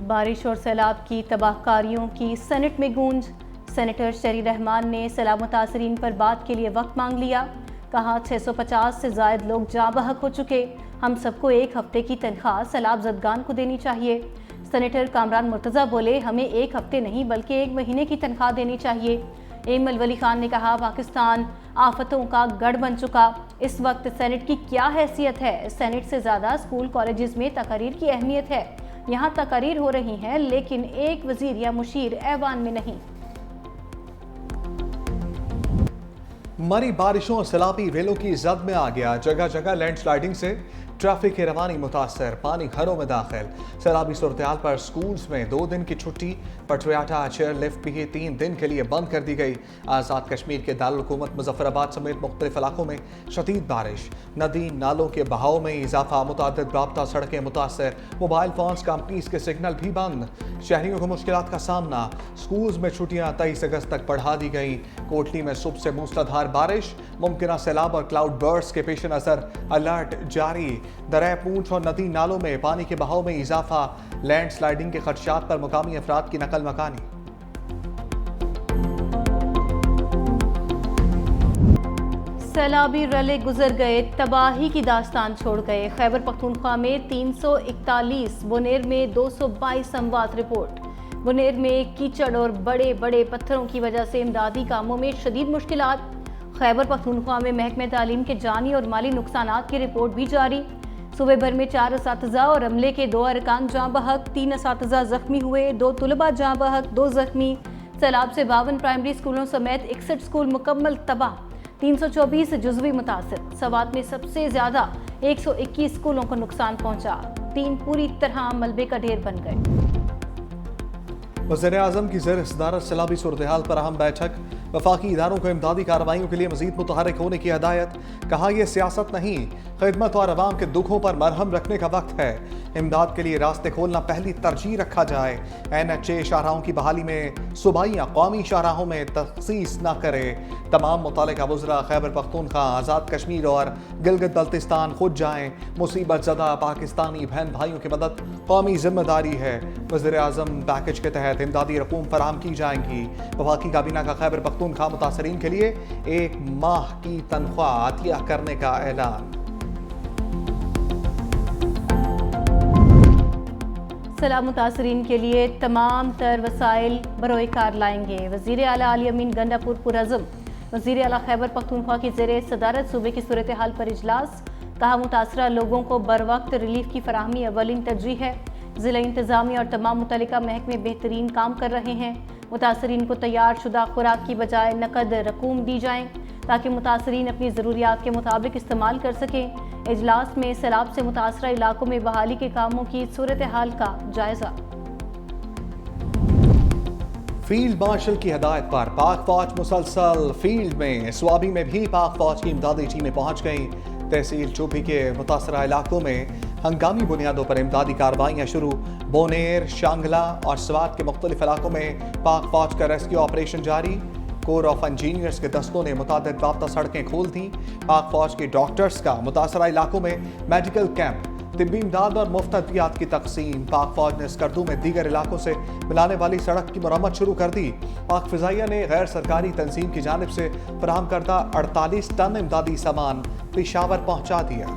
बारिश और सैलाब की तबाहकारियों की सेनेट में गूंज। सेनेटर शहरी रहमान ने सैलाब मुतासरीन पर बात के लिए वक्त मांग लिया। कहा 650 से ज़ायद लोग जाँ बहक हो चुके, हम सबको एक हफ्ते की तनख्वाह सैलाब ज़दगान को देनी चाहिए। सेनेटर कामरान मुर्तज़ा बोले, हमें एक हफ्ते नहीं बल्कि एक महीने की तनख्वाह देनी चाहिए। एमल वली खान ने कहा, पाकिस्तान आफतों का गढ़ बन चुका, इस वक्त सेनेट की क्या हैसियत है। सेनेट से ज़्यादा स्कूल कॉलेजेस में तकरीर की अहमियत है। यहाँ तकरीर हो रही हैं लेकिन एक वजीर या मुशीर ऐवान में नहीं। मरी बारिशों और सैलाबी रेलों की जद में आ गया। जगह जगह लैंडस्लाइडिंग से ट्रैफिक की रवानी मुतासर, पानी घरों में दाखिल। सैलाबी सूरत-ए-हाल पर स्कूल्स में 2 दिन की छुट्टी। पटरियाटा चेयर लिफ्ट भी 3 दिन के लिए बंद कर दी गई। आज़ाद कश्मीर के दारुल हुकूमत मुजफ्फराबाद समेत मुख्तलिफ इलाकों में शदीद बारिश, नदी नालों के बहाव में इजाफा, मुतादिद राब्ता सड़कें मुतासर, मोबाइल फोन्स कंपनीज के सिग्नल भी बंद। शहरियों को मुश्किलात का सामना। स्कूल्स में छुट्टियां 23 अगस्त तक बढ़ा दी गई। कोटली में सुबह से मूसलाधार बारिश, मुमकिन सैलाब और क्लाउड बर्स्ट के पेश नज़र अलर्ट जारी। दरिया पूंछ और नदी नालों में पानी के बहाव में इजाफा, लैंडस्लाइडिंग के खदशात पर मुकामी अफराद की नकल मकानी। सैलाबी रले गुजर गए, तबाही की दास्तान छोड़ गए। खैबर पख्तूनख्वा में 341, बुनेर में 222 अमवात रिपोर्ट। बुनेर में कीचड़ और बड़े बड़े पत्थरों की वजह से इमदादी कामों में शदीद मुश्किलात। खैबर पख्तूनख्वा में महकमे तालीम के जानी और माली नुकसानात की रिपोर्ट भी जारी। सूबे भर में 4 असातिज़ा और अमले के 2 अरकान जाँ बहक, 3 असातिज़ा जख्मी हुए, 2 तुलबा जाँ बहक, 2 जख्मी। सैलाब से 52 प्राइमरी स्कूलों समेत 61 स्कूल मुकम्मल तबाह, 324 जुज़वी मुतासिर। सवात में सबसे ज़्यादा 121 स्कूलों को नुकसान पहुँचा, 3 पूरी तरह मलबे का ढेर बन गए। वज़ीर-ए-आज़म की ज़ेर सदारत सैलाबी सूरत-ए-हाल पर अहम बैठक। वफाकी इदारों को इमदादी कार्रवाइयों के लिए मज़ीद मुतहर्रिक होने की हदायत। कहा, यह सियासत नहीं, खिदमत और अवाम के दुखों पर मरहम रखने का वक्त है। इमदाद के लिए रास्ते खोलना पहली तरजीह रखा जाए। NHA शाहराहों की बहाली में सूबाई कौमी शाहराहों में तखसीस न करे। तमाम मुतल्लिका वज़रा खैबर पख्तूनख्वा, आज़ाद कश्मीर और गिलगित बल्तिस्तान खुद जाएँ। मुसीबत ज़दा पाकिस्तानी बहन भाइयों की मदद कौमी जिम्मेदारी है। वज़ीर-ए-आज़म पैकेज के तहत इमदादी रकूम फराहम की जाएंगी। वफाकी काबीना का खैबर पख्तूनख्वा मुतासरीन के लिए 1 माह की तनख्वाह अतिया करने का ऐलान। सैलाब मुतासरीन के लिए तमाम तर वसाइल बरोए कार लाएंगे। वज़ीर आला अली अमीन गंडापुर पुरअज़म। वज़ीर आला खैबर पख्तूनख्वा की ज़ेरे सदारत सूबे की सूरत हाल पर इजलास। कहा, मुतासरा लोगों को बर वक्त रिलीफ की फराहमी अव्वलीन तरजीह है। ज़िला इंतज़ामिया और तमाम मुतल्लिका महकमे बेहतरीन काम कर रहे हैं। मुतासरीन को तैयार शुदा खुराक की बजाय नकद रकूम दी जाएँ ताकि मुतासरीन अपनी ज़रूरियात के मुताबिक इस्तेमाल कर सकें। इजलास में सैलाब से मुतासरा इलाकों में बहाली के कामों की सूरत हाल का जायजा। फील्ड मार्शल की हदायत पर पाक फौज मुसलसल फील्ड में। स्वाबी में भी पाक फौज की इमदादी टीमें पहुंच गईं। तहसील चोपी के मुतासरा इलाकों में हंगामी बुनियादों पर इमदादी कार्रवाइयाँ शुरू। बोनेर, शांगला और स्वात के मुख्तलिफ इलाकों में पाक फौज का रेस्क्यू ऑपरेशन जारी। कोर ऑफ इंजीनियर्स के दस्तों ने मुतादिद राब्ता सड़कें खोल दी। पाक फौज के डॉक्टर्स का मुतासरा इलाकों में मेडिकल कैंप, तिब्बी इमदाद और मुफ्त अद्वियात की तकसीम। पाक फौज ने स्कर्दू में दीगर इलाकों से मिलाने वाली सड़क की मरम्मत शुरू कर दी। पाक फिजाइया ने गैर सरकारी तंजीम की जानिब से फराहम करदा 48 टन इमदादी सामान पेशावर पहुँचा दिया।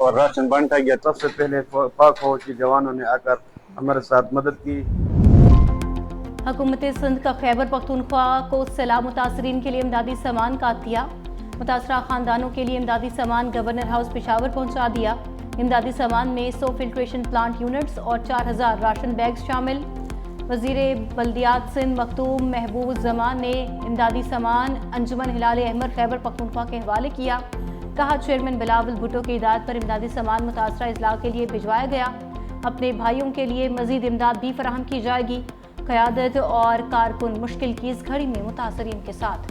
और राशन बांटा गया। सबसे पहले पाक फौज के जवानों ने आकर हमारे साथ मदद की। हुकूमत सिंध का खैबर पख्तूनख्वा को सैलाब मुतासरीन के लिए इमदादी सामान का अतिया। मुतासरा खानदानों के लिए इमदादी सामान गवर्नर हाउस पेशावर पहुँचा दिया। इमदादी सामान में 100 फिल्ट्रेशन प्लांट यूनिट्स और 4000 राशन बैग्स शामिल। वज़ीर बल्दियात सिंध मखदूम महबूब जमान ने इमदादी सामान अंजुमन हिलाल अहमर खैबर पख्तूनख्वा के हवाले किया। कहा, चेयरमैन बिलावल भुट्टो की हिदायत पर इमदादी सामान मुतासरा अजला के लिए भिजवाया गया। अपने भाइयों के लिए मज़ीद इमदाद भी फराहम की जाएगी। क़यादत और कारकुन मुश्किल की इस घड़ी में मुतासरीन के साथ।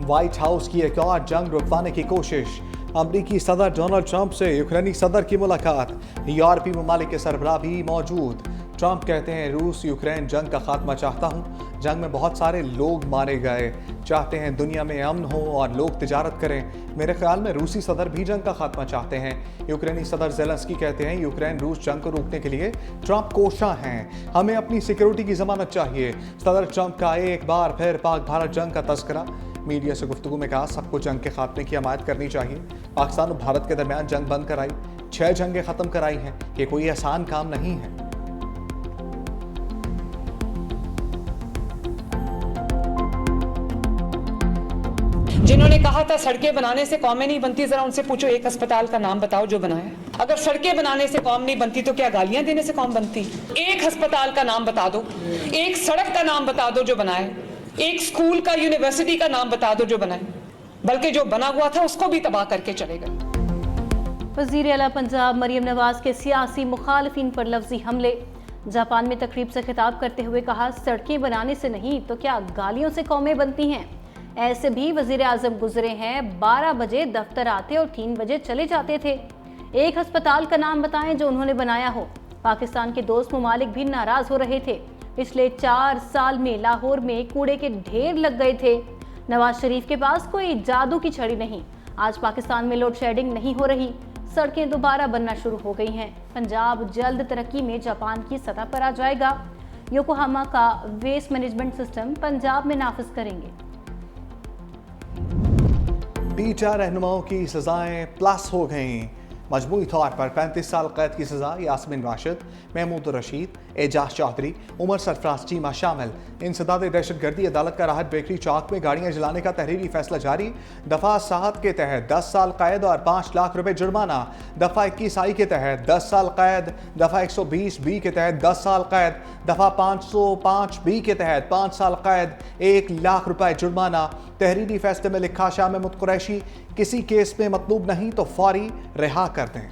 व्हाइट हाउस की एक और जंग रुकवाने की कोशिश। अमरीकी सदर डोनाल्ड ट्रंप से यूक्रेनी सदर की मुलाकात, यूरोपीय ममालिक के सरबराह भी मौजूद। ट्रंप कहते हैं रूस यूक्रेन जंग का खात्मा चाहता हूं, जंग में बहुत सारे लोग मारे गए, चाहते हैं दुनिया में अमन हो और लोग तिजारत करें। मेरे ख्याल में रूसी सदर भी जंग का खात्मा चाहते हैं। यूक्रेनी सदर ज़ेलेंस्की कहते हैं यूक्रेन रूस जंग को रोकने के लिए ट्रंप कोशा हैं, हमें अपनी सिक्योरिटी की जमानत चाहिए। सदर ट्रंप का एक बार फिर पाक भारत जंग का तस्करा, मीडिया से गुफ्तगू में कहा सबको जंग के खात्मे की हमायत करनी चाहिए। पाकिस्तान और भारत के दरमियान जंग बंद कराई, 6 जंगें ख़त्म कराई हैं, ये कोई आसान काम नहीं है। जिन्होंने कहा था सड़कें बनाने से कौमें नहीं बनती, जरा उनसे पूछो एक अस्पताल का नाम बताओ जो बनाया। अगर सड़कें बनाने से कौम नहीं बनती तो क्या गालियां देने से कौम बनती? एक अस्पताल का नाम बता दो, एक सड़क का नाम बता दो जो बनाए, एक स्कूल का यूनिवर्सिटी का नाम बता दो जो बनाए, बल्कि जो बना हुआ था उसको भी तबाह करके चले गए। वज़ीर आला पंजाब मरियम नवाज के सियासी मुखालफिन पर लफ्जी हमले। जापान में तकरीब से खिताब करते हुए कहा सड़कें बनाने से नहीं तो क्या गालियों से कौमें बनती हैं। ऐसे भी वज़ीर आज़म गुजरे हैं, 12 बजे दफ्तर आते और 3 बजे चले जाते थे। एक अस्पताल का नाम बताएं जो उन्होंने बनाया हो। पाकिस्तान के दोस्त ममालिक भी नाराज हो रहे थे। पिछले 4 साल में लाहौर में कूड़े के ढेर लग गए थे। नवाज शरीफ के पास कोई जादू की छड़ी नहीं। आज पाकिस्तान में लोड शेडिंग नहीं हो रही, सड़कें दोबारा बनना शुरू हो गई हैं। पंजाब जल्द तरक्की में जापान की सतह पर आ जाएगा। योकोहामा का वेस्ट मैनेजमेंट सिस्टम पंजाब में नाफिज करेंगे। पीटा रहनुमाओं की सजाएं प्लस हो गईं। मजमूई तौर पर 35 साल कैद की सजा यास्मीन राशिद, महमूद रशीद, एजाज चौधरी, उमर सरफराज चीमा शामिल। इंसदाद दहशतगर्दी अदालत का राहत बेकरी चौक में गाड़ियां जलाने का तहरीरी फैसला जारी। दफ़ा 7 के तहत 10 साल कैद और 5 लाख रुपए जुर्माना। दफ़ा 21 आई के तहत 10 साल कैद, दफ़ा 120 बी के तहत 10 साल कैद, दफ़ा 505 बी के तहत 5 साल कैद, 1 लाख रुपए जुर्माना। तहरीरी फैसले में लिखा शाह महमूद कुरैशी किसी केस में मतलूब नहीं तो फौरी रिहा कर दें।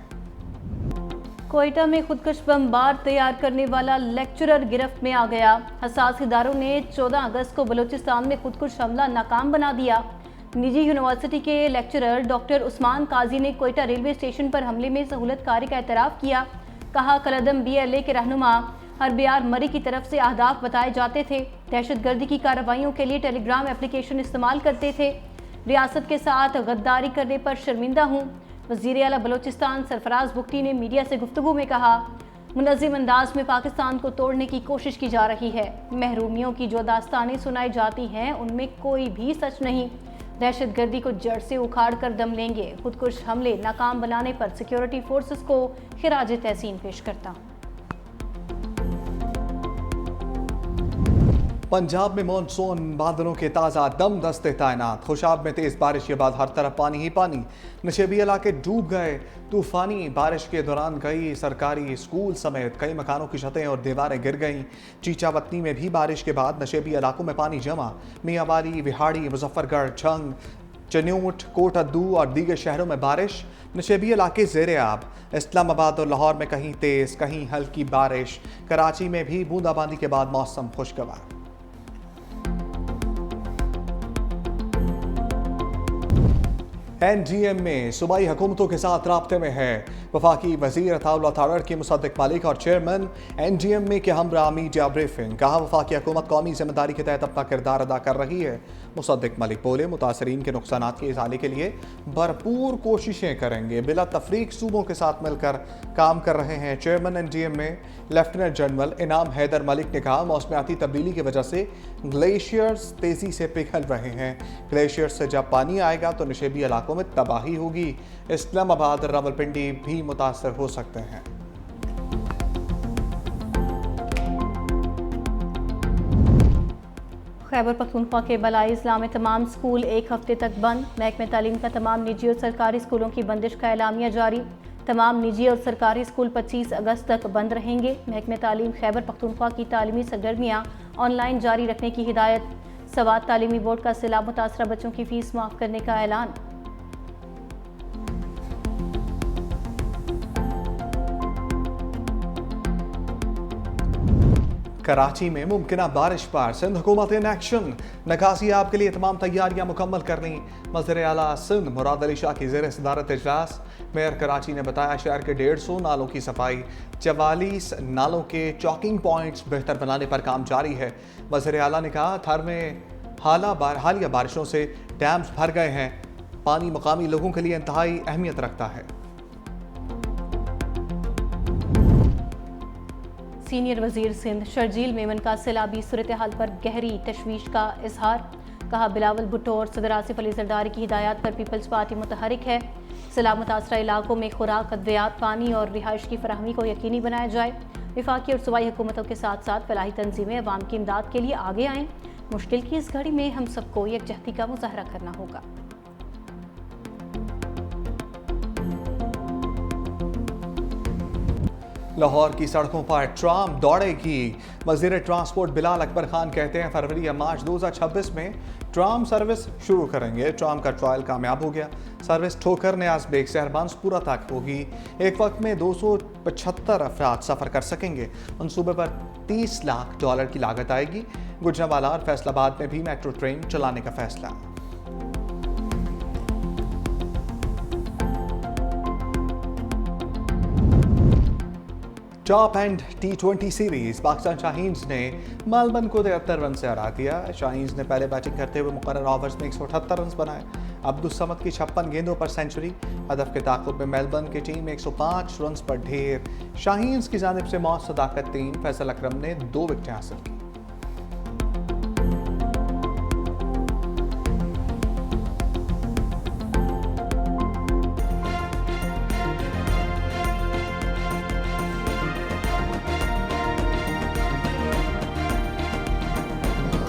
कोयटा में खुदकश बमबार तैयार करने वाला लेक्चरर गिरफ्त में आ गया। हसास इदारों ने 14 अगस्त को बलूचिस्तान में खुदकुश हमला नाकाम बना दिया। निजी यूनिवर्सिटी के लेक्चरर डॉक्टर उस्मान काजी ने कोयटा रेलवे स्टेशन पर हमले में सहूलतकारी का एतराफ़ किया। कहा कलदम BLA के रहनुमा हरबियार मरी की तरफ से अहदाफ बताए जाते थे। दहशतगर्दी की कार्रवाइयों के लिए टेलीग्राम एप्लीकेशन इस्तेमाल करते थे। रियासत के साथ गद्दारी करने पर शर्मिंदा हूँ। वज़ीर आला बलूचिस्तान सरफराज बुख्ती ने मीडिया से गुफ्तगू में कहा मुनज़्ज़म अंदाज में पाकिस्तान को तोड़ने की कोशिश की जा रही है। महरूमियों की जो दास्तानें सुनाई जाती हैं उनमें कोई भी सच नहीं। दहशतगर्दी को जड़ से उखाड़ कर दम लेंगे। खुदकुश हमले नाकाम बनाने पर सिक्योरिटी फोर्सेस को खिराज तहसीन पेश करता हूँ। पंजाब में मानसून बादलों के ताज़ा दम दस्ते तैनात। खुशाब में तेज़ बारिश के बाद हर तरफ पानी ही पानी, नशेबी इलाके डूब गए। तूफानी बारिश के दौरान कई सरकारी स्कूल समेत कई मकानों की छतें और दीवारें गिर गईं। चीचावतनी में भी बारिश के बाद नशेबी इलाकों में पानी जमा। मियांवाली, विहाड़ी, मुजफ्फरगढ़, झंग, चन्यूट, कोटअद्दू और दीगर शहरों में बारिश। नशेबी इलाके ज़ेरे आब। इस्लामाबाद और लाहौर में कहीं तेज़ कहीं हल्की बारिश। कराची में भी बूंदाबांदी के बाद मौसम खुशगवार। NGM में सूबाई हुकूमतों के साथ राब्ते में है। वफाकी वज़ीर अताउल्लाह तारड़ की मुसद्दिक मालिक और चेयरमैन NGM में के हमरा मीडिया ब्रीफिंग। कहा वफाकी हुकूमत कौमी जिम्मेदारी के तहत अपना किरदार अदा कर रही है। मुसद्दिक मलिक बोले मुतासरीन के नुकसानात के इज़ाले के लिए भरपूर कोशिशें करेंगे। बिला तफरीक सूबों के साथ मिलकर काम कर रहे हैं। चेयरमैन NGM में लेफ्टिनेंट जनरल इनाम हैदर मलिक ने कहा मौसमियाती तब्दीली की वजह से ग्लेशियर्स तेज़ी से पिघल रहे हैं। ग्लेशियर्स से जब पानी आएगा तो नशेबी इलाकों में तबाही होगी। इस्लामाबाद और रावलपिंडी भी मुतासर हो सकते हैं। खैबर पख्तूनख्वा के बलाई इस्लाम में तमाम स्कूल 1 हफ्ते तक बंद। महकमे तालीम का तमाम निजी और सरकारी स्कूलों की बंदिश का एलामिया जारी। तमाम निजी और सरकारी स्कूल 25 अगस्त तक बंद रहेंगे। महकमे तालीम खैबर पख्तूनख्वा की तालीमी सरगर्मियाँ ऑनलाइन जारी रखने की हिदायत। सवात तालीमी बोर्ड का सैलाब मुतासरा बच्चों की फीस माफ़ करने का ऐलान। कराची में मुमकिन बारिश पर सिंध हुकूमत इन एक्शन, निकासी आप के लिए तमाम तैयारियां मुकम्मल कर ली। वज़ीर आला सिंध मुराद अली शाह की ज़ेर सदारत इजलास। मेयर कराची ने बताया शहर के 150 नालों की सफाई, 44 नालों के चॉकिंग पॉइंट्स बेहतर बनाने पर काम जारी है। वज़ीर आला ने कहा थर में हालिया बारिशों से डैम्स भर गए हैं, पानी मकामी लोगों के लिए इंतहाई अहमियत रखता है। सीनियर वजीर सिंध शर्जील मेमन का सैलाबी सूरत हाल पर गहरी तशवीश का इजहार। कहा बिलावल भुट्टो और सदर आसिफ अली जरदारी की हिदायत पर पीपल्स पार्टी मुतहरिक है। सैलाब मुतासरा इलाकों में खुराक, अद्वियात, पानी और रिहाइश की फराहमी को यकीनी बनाया जाए। वफाकी और सूबाई हुकूमतों के साथ साथ फलाही तंजीमें अवाम की इमदाद के लिए आगे आएँ। मुश्किल की इस घड़ी में हम सबको यकजहती का मुजाहरा करना होगा। लाहौर की सड़कों पर ट्राम दौड़ेगी। वज़ीर ट्रांसपोर्ट बिलाल अकबर खान कहते हैं फरवरी या मार्च 2026 में ट्राम सर्विस शुरू करेंगे। ट्राम का ट्रायल कामयाब हो गया। सर्विस ठोकर न्याज बेग से अरबांसपुरा तक होगी। एक वक्त में 275 अफराद सफ़र कर सकेंगे। मनसूबे पर $30 लाख की लागत आएगी। गुजरांवाला और फैसलाबाद में भी मेट्रो ट्रेन चलाने का फैसला। Top and T20 series Pakistan Shaheen's ने मेलबर्न को 73 रन से हरा दिया। शाहीन्स ने पहले बैटिंग करते हुए मुकर्रर ओवर्स में 178 रन बनाए। अब्दुल समद की 56 गेंदों पर सेंचुरी। हदफ के ताक़ुब में मेलबर्न की टीम 105 रन पर ढेर। शाहीन्स की जानिब से मौत सदाकत 3, फैसल अकरम ने 2 विकेटें हासिल की।